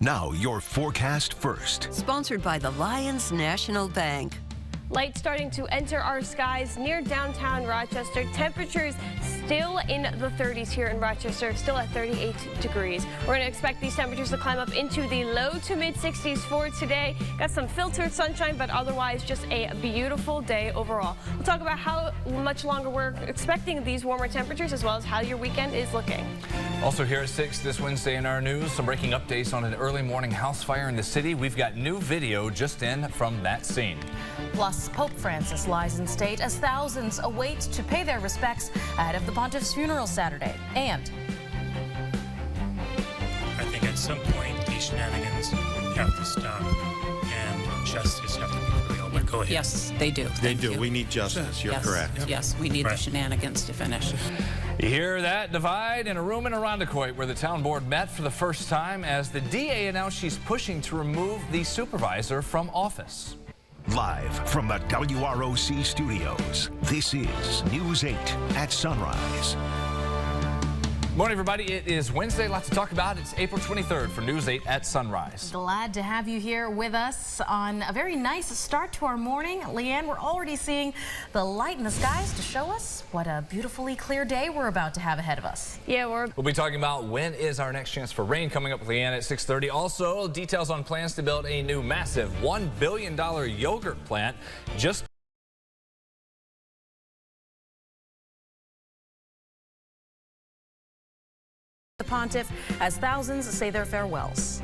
Now, your forecast first. Sponsored by the Lions National Bank. Light starting to enter our skies near downtown Rochester. Temperatures still in the 30s here in Rochester, still at 38 degrees. We're going to expect these temperatures to climb up into the low to mid 60s for today. Got some filtered sunshine, but otherwise just a beautiful day overall. We'll talk about how much longer we're expecting these warmer temperatures, as well as how your weekend is looking. Also here at 6 this Wednesday in our news, some breaking updates on an early morning house fire in the city. We've got new video just in from that scene. Plus, Pope Francis lies in state as thousands await to pay their respects ahead of the pontiff's funeral Saturday. And I think at some point these shenanigans have to stop and justice have to be real. But go ahead. Yes, they do. They do. We need justice. You're correct. Yes, we need the shenanigans to finish. You hear that divide in a room in Irondequoit where the town board met for the first time as the DA announced she's pushing to remove the supervisor from office. Live from the WROC studios, this is News 8 at Sunrise. Morning, everybody. It is Wednesday. Lots to talk about. It's April 23rd for News 8 at Sunrise. Glad to have you here with us on a very nice start to our morning. Leanne, we're already seeing the light in the skies to show us what a beautifully clear day we're about to have ahead of us. Yeah, we'll be talking about when is our next chance for rain coming up with Leanne at 6:30. Also, details on plans to build a new massive $1 billion yogurt plant just the pontiff as thousands say their farewells.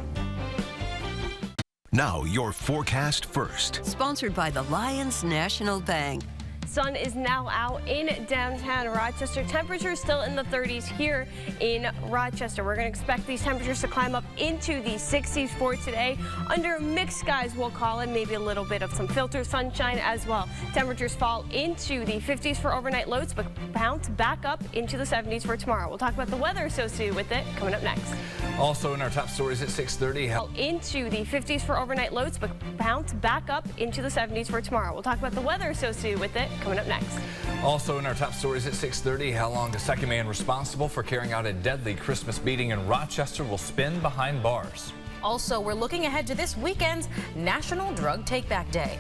Now, your forecast first. Sponsored by the Lions National Bank. sun is now out in downtown Rochester. Temperatures still in the 30s here in Rochester. We're going to expect these temperatures to climb up into the 60s for today. Under mixed skies, we'll call it, maybe a little bit of some filtered sunshine as well. Temperatures fall into the 50s for overnight lows, but bounce back up into the 70s for tomorrow. We'll talk about the weather associated with it coming up next. Also in our top stories at 6:30. Into the 50s for overnight lows, but bounce back up into the 70s for tomorrow. We'll talk about the weather associated with it coming up next. Also in our top stories at 6:30, how long the second man responsible for carrying out a deadly Christmas beating in Rochester will spend behind bars. Also, we're looking ahead to this weekend's National Drug Take-Back Day.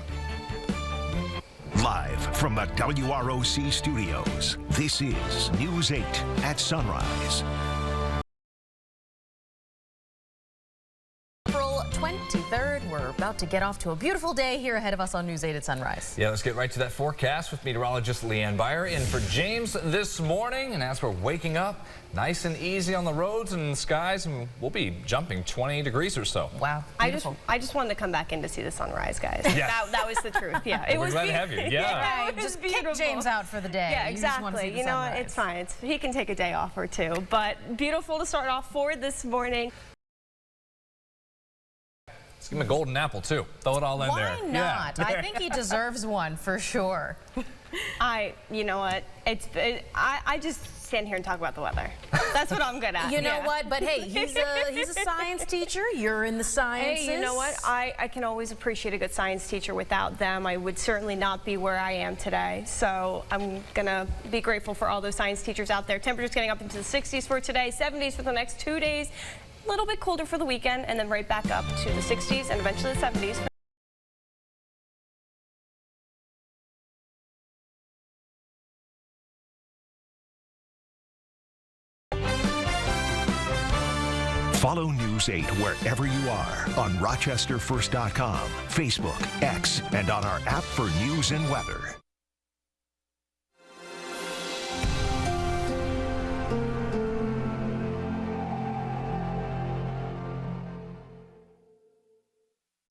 Live from the WROC studios, this is News 8 at Sunrise. April 23rd, we're about to get off to a beautiful day here ahead of us on News 8 at Sunrise. Yeah, let's get right to that forecast with meteorologist Leanne Byer in for James this morning. And as we're waking up, nice and easy on the roads and in the skies, and we'll be jumping 20 degrees or so. Wow, beautiful. I just wanted to come back in to see the sunrise, guys. Yeah. That was the truth. Yeah, it We're was glad to have you. Yeah. Right, just kick James out for the day. Yeah, exactly. You know, it's fine. He can take a day off or two, but beautiful to start off for this morning. Let's give him a golden apple, too. Throw it all in there. Why not? Yeah. I think he deserves one for sure. You know what? I just stand here and talk about the weather. That's what I'm good at. You know what? But hey, he's a science teacher. You're in the sciences. Hey, you know what? I can always appreciate a good science teacher. Without them, I would certainly not be where I am today. So I'm gonna be grateful for all those science teachers out there. Temperatures getting up into the 60s for today, 70s for the next 2 days. A little bit colder for the weekend, and then right back up to the 60s and eventually the 70s. Follow News 8 wherever you are on RochesterFirst.com, Facebook, X, and on our app for news and weather.